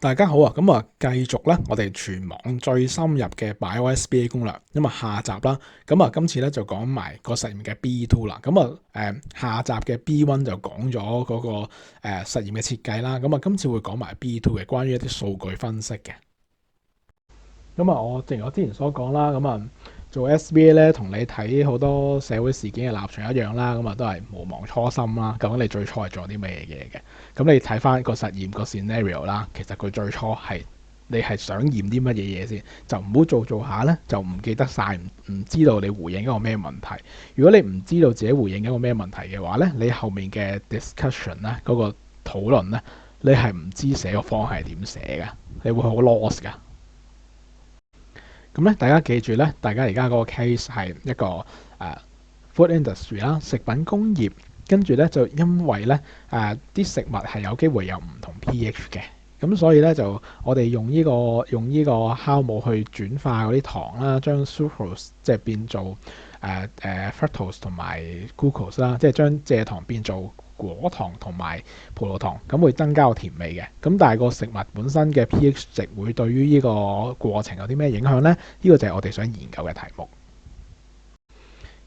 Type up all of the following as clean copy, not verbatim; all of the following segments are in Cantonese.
大家好啊，咁啊繼續咧，我哋全網最深入嘅 BioSBA 攻略，咁啊下集啦，咁啊今次咧就講埋個實驗嘅 B2 啦，咁啊下集嘅 B1 就講咗嗰個實驗嘅設計啦，咁啊今次會講埋 B2 嘅關於一啲數據分析嘅。咁啊，正如我之前所講啦，咁啊做 SBA 咧，同你睇好多社會事件嘅立場一樣啦，咁啊都係無忘初心啦。究竟你最初係做啲咩嘢嘅？咁你睇翻個實驗個 scenario 啦，其實佢最初係你係想驗啲乜嘢嘢先，就唔好做下咧，就唔記得晒，唔知道你回應一個咩問題。如果你唔知道自己回應一個咩問題嘅話咧，你後面嘅 discussion 咧，嗰個討論咧，你係唔知寫個方係點寫嘅，你會好 lost 噶。咁咧，大家記住咧，大家而家嗰個 case 係一個food industry 啦，食品工業，跟住咧就因為咧啲食物係有機會有唔同 pH 嘅，咁所以咧就我哋用呢個酵母去轉化嗰啲糖啦，將 sucrose 即係變做fructose 同埋 glucose 啦，即係將蔗糖變做果糖同埋葡萄糖，咁會增加個甜味嘅。咁但係個食物本身嘅 pH 值會對於呢個過程有啲咩影響呢？呢個就係我哋想研究嘅題目。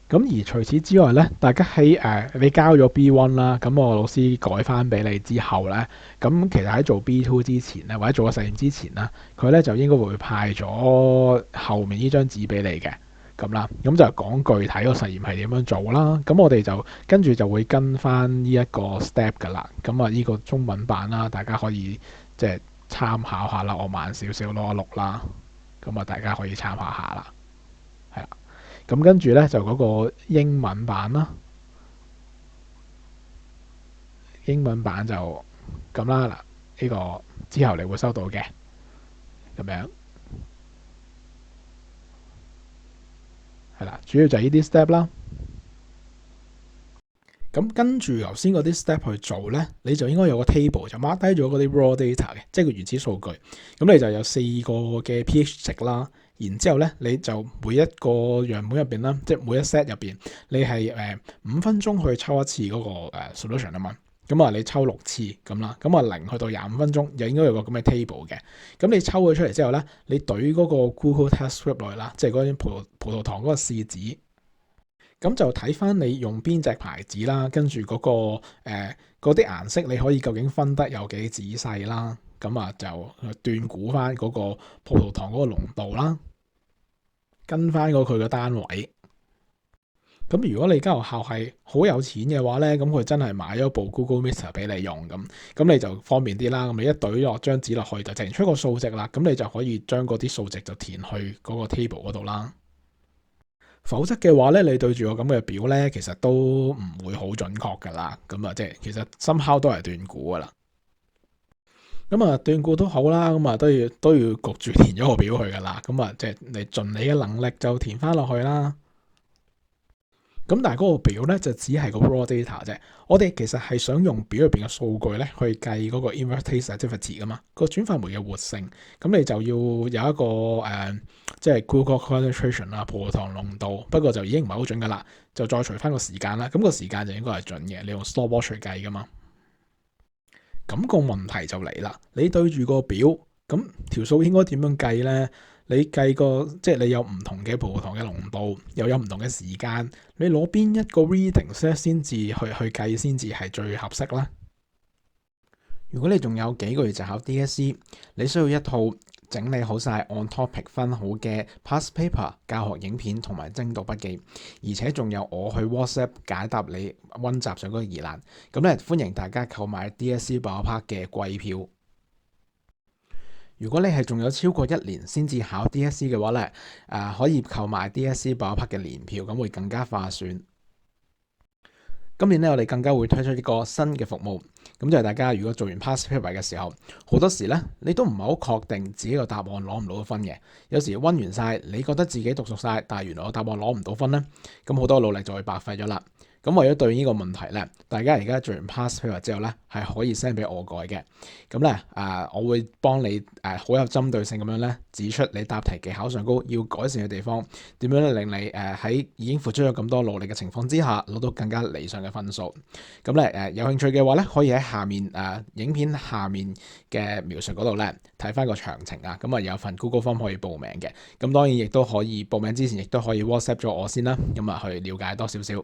咁而除此之外咧，大家喺你交咗 B1 啦，咁我老師改翻俾你之後咧，咁其實喺做 B2 之前咧，或者做個實驗之前啦，佢咧就應該會派咗後面呢張紙俾你嘅，咁啦，咁就講具體個實驗係點樣做啦。咁我哋就跟住就會跟翻呢一個 step 噶啦。咁啊，呢個中文版啦，大家可以即係參考下啦。我慢少少攞錄啦，咁啊，大家可以參考下啦，係啦。咁跟住咧就嗰個英文版啦，英文版就咁啦。嗱，呢個之後你會收到嘅，咁樣係啦。主要就係呢啲 step 啦。咁跟住頭先嗰啲 step 去做咧，你就應該有個 table 就 mark 低咗嗰啲 raw data 嘅，即係個原始數據。咁你就有4個嘅 pH 值啦。然之後咧，你就每一個樣本入邊啦，即係每一 set 入邊，你係5分鐘去抽一次嗰個solution 啊嘛。咁啊，你抽6次咁啦。咁啊0去到25分鐘，又應該有個咁嘅 table 嘅。咁你抽咗出嚟之後咧，你懟嗰個 Google Test Script 落去啦，即係嗰啲葡萄糖嗰個試紙。咁就睇翻你用邊隻牌子啦，跟住嗰啲顏色你可以究竟分得有幾仔細啦。咁啊就斷估翻嗰個葡萄糖嗰個濃度啦，跟翻嗰佢嘅單位。咁如果你間學校係好有錢嘅話咧，咁佢真係買咗部 Google Meter 俾你用，咁你就方便啲啦。咁你一懟落張紙落去就整出個數值啦，咁你就可以將嗰啲數值就填去嗰個 table 嗰度啦。否則嘅話咧，你對住個咁嘅表咧，其實都唔會好準確噶啦。咁啊，即係其實somehow都係斷估噶啦。咁啊，斷估都好啦，咁啊都要焗住填咗個表去噶啦。咁啊，即係你盡你嘅能力就填翻落去啦。咁但係嗰個表咧就只係個 raw data 啫。我哋其實係想用表入邊嘅數據咧去計嗰個 inverse activity 噶嘛，個轉化酶嘅活性。咁你就要有一個即係 glucose concentration 啦，葡萄糖濃度。不過就已經唔係好準噶啦，就再除翻個時間啦。咁個時間就應該係準嘅，你用 stopwatch 去計噶嘛。咁個問題就嚟啦，你對住個表，咁條數應該點樣計咧？你計個即係你有唔同嘅葡萄糖嘅濃度，又有唔同嘅時間，你攞邊一個 reading set 先至去計先至係最合適啦。如果你仲有幾個月就考 DSE， 你需要一套整理好晒 on topic 分好嘅 past paper 教學影片同埋精讀筆記，而且仲有我去 WhatsApp 解答你溫習上嗰個疑難。咁咧，歡迎大家購買 DSE Biopark 嘅季票。如果你係仲有超過1年先至考 DSE 嘅話咧，可以購買 DSE Biopark 嘅年票，咁會更加划算。今年咧，我哋更加會推出一個新嘅服務，咁就係大家如果做完 past paper 嘅時候，好多時咧你都唔係好確定自己個答案攞唔攞到分嘅。有時溫完晒，你覺得自己讀熟晒，但係原來個答案攞唔到分咧，咁好多努力就會白費咗啦。咁為咗對應呢個問題咧，大家而家做完 past paper 之後咧，係可以 send 俾我改嘅。咁咧我會幫你好有針對性咁樣咧指出你答題技巧上高要改善嘅地方，點樣令你喺已經付出咗咁多努力嘅情況之下攞到更加理想嘅分數。咁咧有興趣嘅話咧，可以喺下面影片下面嘅描述嗰度咧睇翻個詳情啊。咁有份 Google Form 可以報名嘅。咁當然亦都可以報名之前亦都可以 WhatsApp 咗我先啦。咁去了解多少少。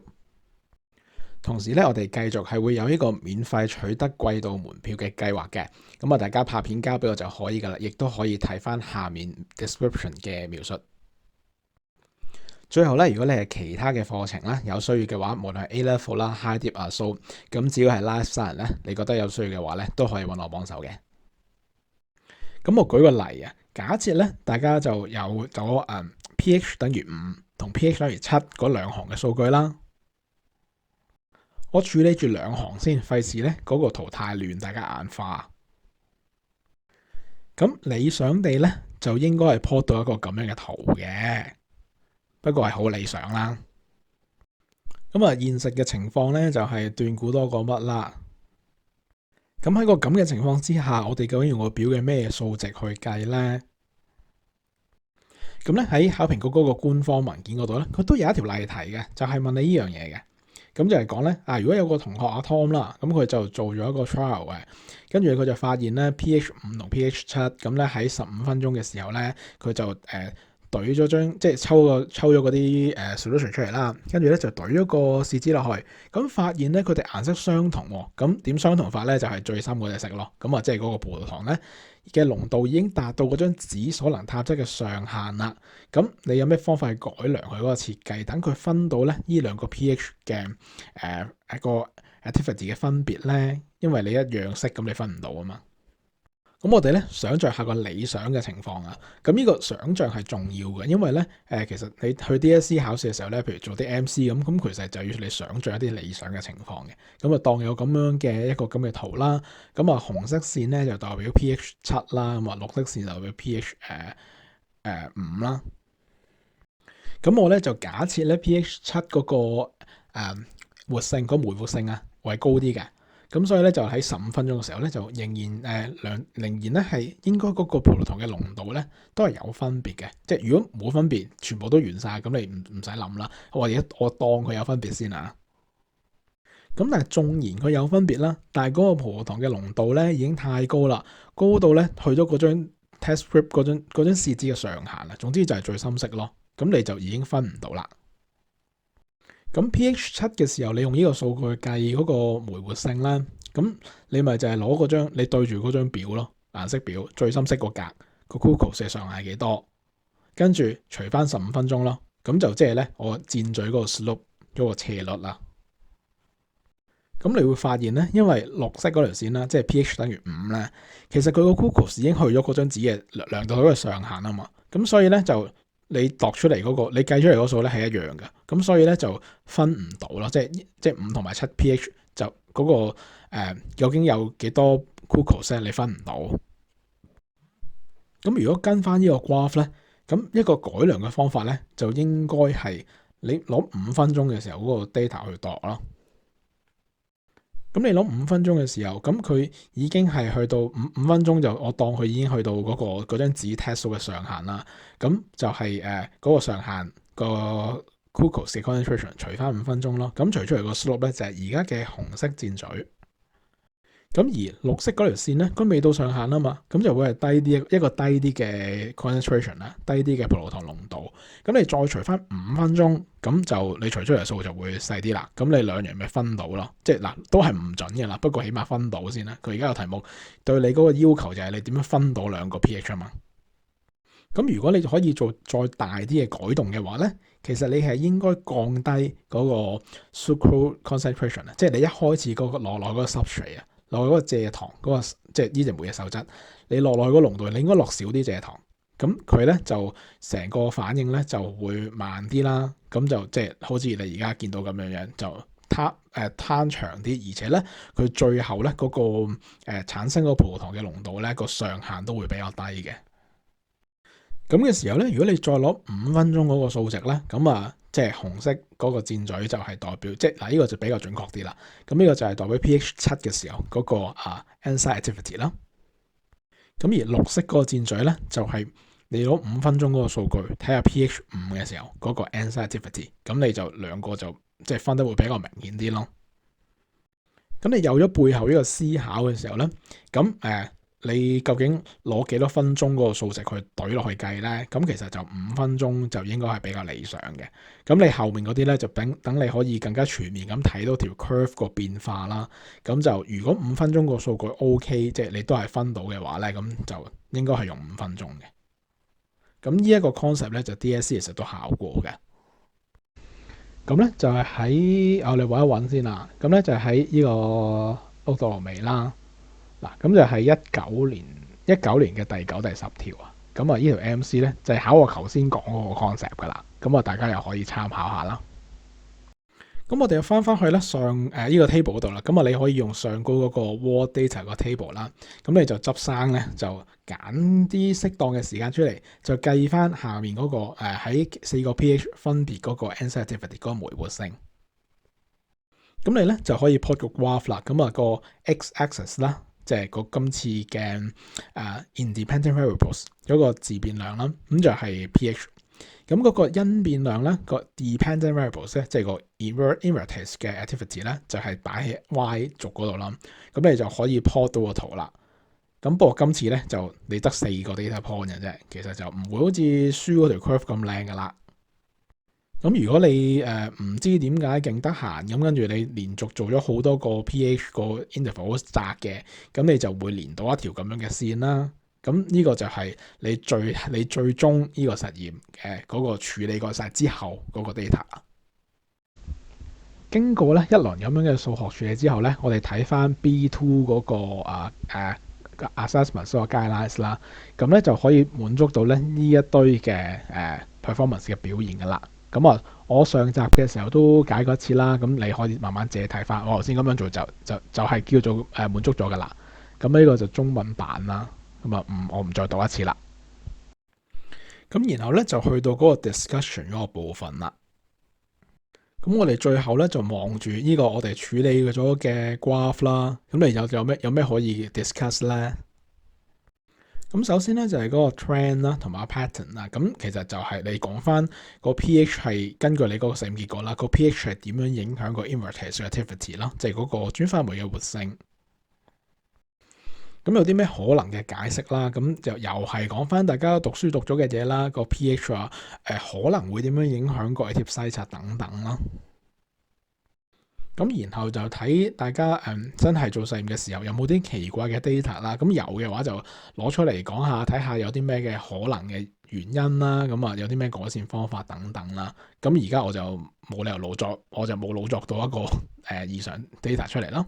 同時咧，我哋繼續係會有呢個免費取得季度門票嘅計劃嘅。咁大家拍片交俾我就可以噶啦，亦都可以睇翻下面 description 嘅描述。最後咧，如果你係其他嘅課程啦，有需要嘅話，無論係 A Level 啦、High Dip 啊、數，咁只要係 Life Science 咧，你覺得有需要嘅話咧，都可以揾我幫手嘅。咁我舉個例啊，假設咧大家就有咗pH 等於5同 pH 等於7嗰兩行嘅數據啦。我處理住兩行先，費事咧嗰個圖太亂，大家眼花。咁理想地咧就應該係 plot 到一個咁樣嘅圖嘅，不過係好理想啦。咁現實嘅情況咧就係斷估多過乜啦。咁喺個咁嘅情況之下，我哋究竟用個表嘅咩數值去計咧？咁咧喺考評局嗰個官方文件嗰度咧，佢都有一條例題嘅，就係問你呢樣嘢嘅。咁就係講咧，如果有個同學阿 Tom 啦，咁佢就做咗一個 trial 嘅，跟住佢就發現咧 pH 5同 pH 7，咁咧喺15分鐘嘅時候咧，佢就懟咗張即係抽咗嗰啲solution 出嚟啦，跟住咧就懟咗個試紙落去，咁發現咧佢哋顏色相同喎，咁點相同法咧就係最深嗰隻色咯，咁即係嗰個葡萄糖咧嘅濃度已經達到嗰張紙所能探測嘅上限啦。咁你有咩方法去改良佢嗰個設計，等佢分到咧呢兩個 pH 嘅一個 activity 嘅分別咧？因為你一樣色，咁你分唔到啊嘛。咁我哋咧想像下個理想嘅情況啊。咁呢個想像係重要嘅，因為咧其實你去 DSE 考試嘅時候咧，譬如做啲 MC 咁其實就要你想像一啲理想嘅情況嘅。咁當有咁樣嘅一個咁嘅圖啦。咁紅色線咧就代表 pH 7啦，咁綠色線就代表 pH 5啦。咁我咧就假設咧 pH 7嗰個活性嗰酶活性啊會高啲嘅。咁所以咧就喺15分鐘嘅時候咧就仍然咧係應該嗰個葡萄糖嘅濃度咧都係有分別嘅。即係如果冇分別，全部都完晒，咁你唔使諗啦。我當佢有分別先啊。咁但係縱然佢有分別啦，但係嗰個葡萄糖嘅濃度咧已經太高啦，高到咧去咗嗰張 test script 嗰張試紙嘅上限啦。總之就係最深色咯。咁你就已經分唔到啦。咁 pH 7嘅時候，你用呢個數據計嗰個酶活性啦，咁你咪就係攞嗰張你對住嗰張表咯，顏色表最深色個格個 glucose 上限係幾多，跟住除翻15分鐘咯，咁就即係咧我箭嘴嗰個 slope 嗰個斜率啦。咁你會發現咧，因為綠色嗰條線啦，即係 pH 等於5咧，其實佢個 glucose 已經去咗嗰張紙嘅量度嗰個上限啊嘛，咁所以咧就你度出嚟嗰個，你計出嚟嗰數咧係一樣嘅，咁所以咧就分唔到咯，即係5同埋7 pH 就嗰個究竟有幾多 glucose 你分唔到。咁如果跟翻呢個 graph 咧，咁一個改良嘅方法咧就應該係你攞5分鐘嘅時候嗰個 data 去度咯。咁你攞5分鐘嘅時候，咁佢已經係去到五分鐘就我當佢已經去到嗰張紙 test 數嘅上限啦。咁就係嗰個上限個 glucose concentration 除翻5分鐘咯。咁除出嚟個 slope 咧就係而家嘅紅色箭嘴。咁而綠色嗰條線咧，佢未到上限啊嘛，咁就會係低啲一個低啲嘅 concentration 啦，低啲嘅葡萄糖濃度。咁你再除翻5分鐘，咁就你除出嚟數就會細啲啦。咁你兩樣咪分到咯，即係嗱都係唔準嘅啦，不過起碼分到先啦。佢而家有題目對你嗰個要求就係你點樣分到兩個 pH 啊嘛。咁如果你可以做再大啲嘅改動嘅話咧，其實你係應該降低嗰個 sucrose concentration 啊，即係你一開始嗰個落嗰個 substrate 啊。落去嗰個蔗糖嗰個即係呢隻酶嘅受質，你落去嗰個濃度，你應該落少啲蔗糖，咁佢咧就成個反應咧就會慢啲啦。咁就即係好似你而家見到咁樣樣，就攤長啲，而且咧佢最後咧嗰個產生嗰個葡萄糖嘅濃度咧個上限都會比較低嘅。咁嘅時候咧，如果你再攞5分鐘嗰個數值咧，咁啊，即係紅色嗰個箭嘴就係代表，即係嗱呢個就比較準確啲啦。咁呢個就係代表 pH 7嘅時候嗰個enzyme activity 啦。咁而綠色嗰個箭嘴咧，就係你攞5分鐘嗰個數據睇下 pH 5嘅時候嗰個 enzyme activity，咁你就兩個就即係分得會比較明顯啲咯。咁你有咗背後呢個思考嘅時候咧，咁你究竟攞幾多分鐘嗰個數值去懟落去計咧？咁其實就5分鐘就應該係比較理想嘅。咁你後面嗰啲咧就等你可以更加全面咁睇到條 curve 個變化啦。咁就如果5分鐘個數據 OK，即係你都係分到嘅話咧，咁就應該係用5分鐘嘅。咁呢一個 concept 咧就 DSE 其實都考過嘅。咁咧就係喺我哋揾一揾先啦。咁咧就喺呢個碌到落尾啦。嗱，咁就係19年嘅第9、第10條啊。咁啊，呢條 MC 咧就係考我頭先講嗰個 concept 噶啦。咁啊，大家又可以參考下啦。咁我哋又翻去咧上呢個 table 嗰度啦。咁啊，你可以用上高嗰個 Raw Data 個 table 啦。咁你就執生咧，就揀啲適當嘅時間出嚟，就計翻下面嗰個喺4個 pH 分別嗰個 enzyme activity 嗰個酶活性。咁你咧就可以 plot 個 graph 啦。咁啊，個 x-axis 啦。即係個今次嘅independent variables 嗰個自變量啦，咁就係 pH。咁嗰個因變量咧，個 dependent variables 咧，即係個 invertase 嘅 activity 咧，就係擺喺 y 軸嗰度啦。咁你就可以 plot 到個圖啦。咁不過今次咧就你得4個 data point 嘅啫，其實就唔會好似書嗰條 curve 咁靚噶啦。咁如果你唔知點解勁得閒，咁跟住你連續做咗好多個 pH 個 interval 好窄嘅，咁你就會連到一條咁樣嘅線啦。咁呢個就係你最終呢個實驗嗰個處理過晒之後嗰個 data。經過咧一輪咁樣嘅數學處理之後咧，我哋睇翻 B2 嗰個assessment 所有 guidelines 啦，咁咧就可以滿足到咧呢一堆嘅performance 嘅表現噶啦。咁啊，我上集嘅時候都解過一次啦，咁你可以慢慢自己睇翻。我頭先咁樣做就係叫做滿足咗噶啦。咁呢個就中文版啦。咁啊，我唔再讀一次啦。咁然後咧就去到嗰個 discussion 嗰個部分啦。咁我哋最後咧就望住呢個我哋處理咗嘅 graph 啦。咁你有咩可以 discuss 咧？咁首先咧就係嗰個 trend 啦，同埋 pattern 啦。咁其實就係你講翻個 pH 係根據你嗰個實驗結果啦，個 pH 係點樣影響個 invertase activity 啦，即係嗰個轉化酶嘅活性。咁有啲咩可能嘅解釋啦？咁就又係講翻大家讀書讀咗嘅嘢啦，個 pH 啊，可能會點樣影響個 active site 等等啦。咁然後就睇大家真係做實驗嘅時候有冇啲奇怪嘅 data 啦。咁有嘅話就攞出嚟講下，睇下有啲咩嘅可能嘅原因啦。咁啊有啲咩改善方法等等啦。咁而家我就冇理由老作，我就冇老作到一個異常 data 出嚟啦。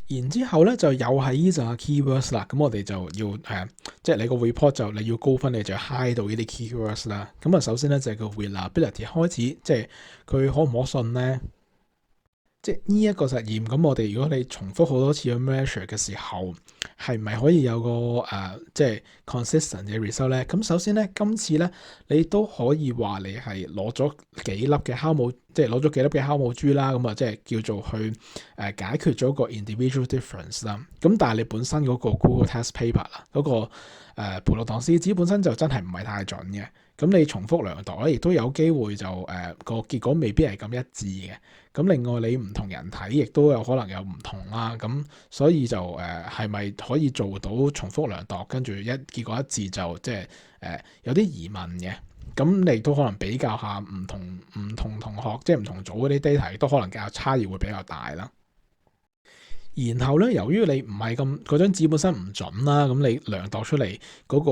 然之後咧就又係呢紮 keywords 啦。咁我哋就要即係你個 report 就你要高分，你就 high 到呢啲 keywords 啦。咁啊首先咧就係個 reliability 開始，即係佢可唔可信咧？即係呢一個實驗，咁我哋如果你重複好多次去 measure 嘅時候，係咪可以有個即係 consistent 嘅 result 咧？咁首先咧，今次咧你都可以話你係攞咗幾粒嘅酵母，即係攞咗幾粒嘅酵母珠啦，咁啊即係叫做去解決咗個 individual difference 啦。咁但係你本身嗰個 Google test paper 啦，嗰個葡萄糖試紙本身就真係唔係太準嘅。咁你重複量度咧，亦都有機會就個結果未必係咁一致嘅。咁另外你唔同人睇，亦都有可能有唔同啦。咁所以就係咪可以做到重複量度，跟住結果一致就即係有啲疑問嘅。咁你都可能比較下唔同同學，即係唔同組嗰啲 data，亦都可能較差異會比較大啦。然後咧，由於你唔係咁嗰張紙本身唔準啦，咁你量度出嚟嗰個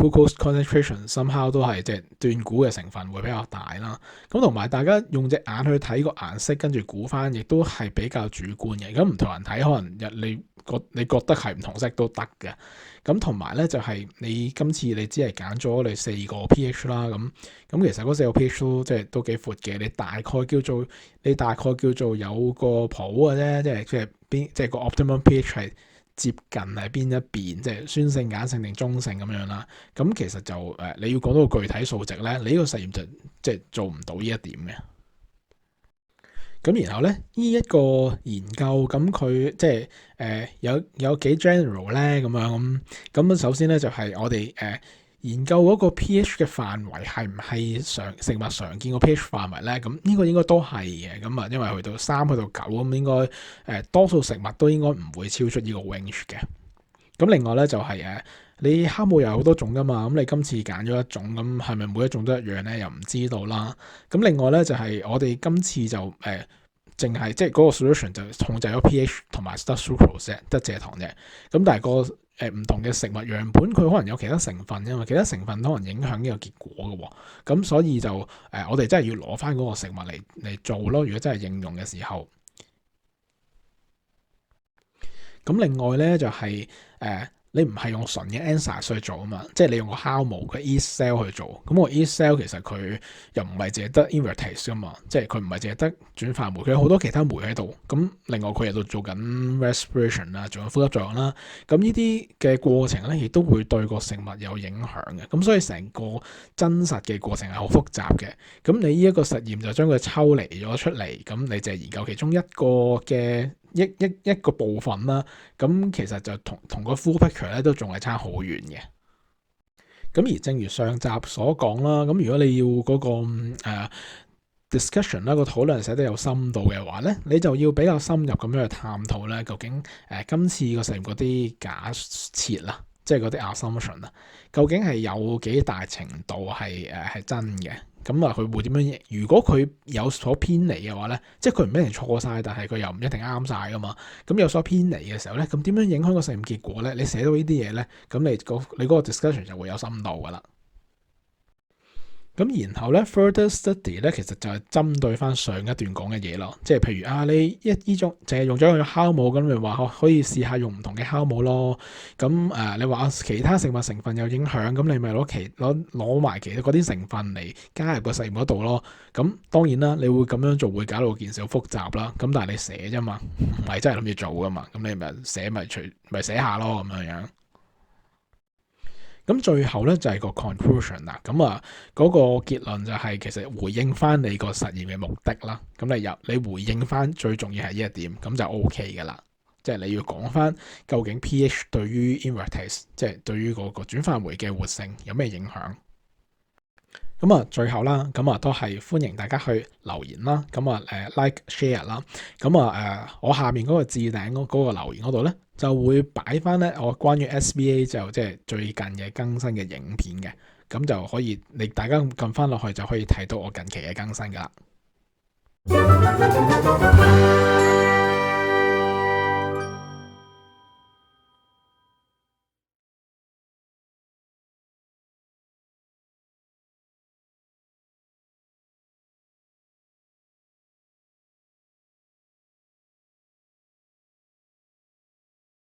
glucose concentration somehow 都係即係斷估嘅成分會比較大啦。咁同埋大家用隻眼去睇個顏色，跟住估翻，亦都係比較主觀嘅。咁唔同人睇，可能你覺得係唔同色都得嘅。咁同埋咧就係你今次你只係揀咗你4個 pH 啦，咁其實嗰4個 pH 都即係都幾闊嘅。你大概叫做有個譜嘅啫，即係個 optimum pH 係接近係邊一邊，即係酸性、鹼性定中性咁樣啦。咁其實就你要講到個具體數值咧，你呢個實驗就即係做唔到呢一點嘅。咁然後咧，呢一個研究咁佢即係有幾 general 咧咁樣咁首先咧就係我哋研究嗰個 pH 嘅範圍係唔係食物常見個 pH 範圍咧？咁呢個應該都係嘅。咁啊，因為去到3去到9咁，應該多數食物都應該唔會超出呢個 range 嘅。咁另外咧就係你酵母有好多種噶嘛，咁你今次揀咗一種，咁係咪每一種都一樣咧？又唔知道啦。咁另外咧就係我哋今次就淨係即係嗰個 solution 就控制咗 pH 同埋得 sucrose 得蔗糖啫。咁但係個唔同嘅食物樣本，佢可能有其他成分，因為其他成分可能影響呢個結果嘅喎。咁所以就我哋真係要攞翻嗰個食物嚟做咯。如果真係應用嘅時候，咁另外咧就係你唔係用純嘅 enzyme 去做啊嘛，即係你用個酵母嘅 yeast cell 去做。咁個 yeast cell 其實佢又唔係淨係得 invertase 噶嘛，即係佢唔係淨係得轉化酶，佢有好多其他酶喺度。咁另外佢喺度做緊 respiration 啦，做緊呼吸作用啦。咁呢啲嘅過程咧，亦都會對個食物有影響嘅。咁所以成個真實嘅過程係好複雜嘅。咁你呢一個實驗就將佢抽離咗出嚟，咁你就係研究其中一個嘅一個部分啦。咁其實就同個 full picture 咧都仲係差好遠嘅。咁而正如上集所講啦，咁如果你要嗰個discussion 啦，個討論寫得有深度嘅話咧，你就要比較深入咁樣去探討咧，究竟今次個實驗嗰啲假設啦，即係嗰啲 assumption 啦，究竟係有幾大程度係真嘅？咁啊，佢會點樣？如果佢有所偏離嘅話咧，即係佢唔一定錯晒，但係佢又唔一定啱晒噶嘛。咁有所偏離嘅時候咧，咁點樣影響個實驗結果咧？你寫到呢啲嘢咧，咁你嗰個 discussion 就會有深度噶啦。咁然後咧 further study 咧，其實就係針對翻上一段講嘅嘢咯，即係譬如你呢種淨係用咗個酵母，咁咪話可以試下用唔同嘅酵母咯。咁你話其他食物成分有影響，咁你咪攞埋其他嗰啲成分嚟加入個實驗嗰度咯。咁當然啦，你會咁樣做會搞到件事好複雜啦。咁但係你寫啫嘛，唔係真係諗住做噶嘛。咁你咪寫咪寫下咯咁樣。咁最後咧就係個 conclusion 啦，咁嗰個結論就係其實回應翻你個實驗嘅目的啦。咁你回應翻最重要係呢一點，咁就 OK 噶啦。即係你要講翻究竟 pH 對於 invertase，即係對於嗰個轉化酶嘅活性有咩影響。咁最後啦，咁都係歡迎大家去留言啦。咁like share 啦。咁我下面嗰個置頂嗰個留言嗰度咧，就會擺翻咧我關於 SBA 就即係最近嘅更新嘅影片嘅。咁就可以大家撳翻落去就可以睇到我近期嘅更新噶啦。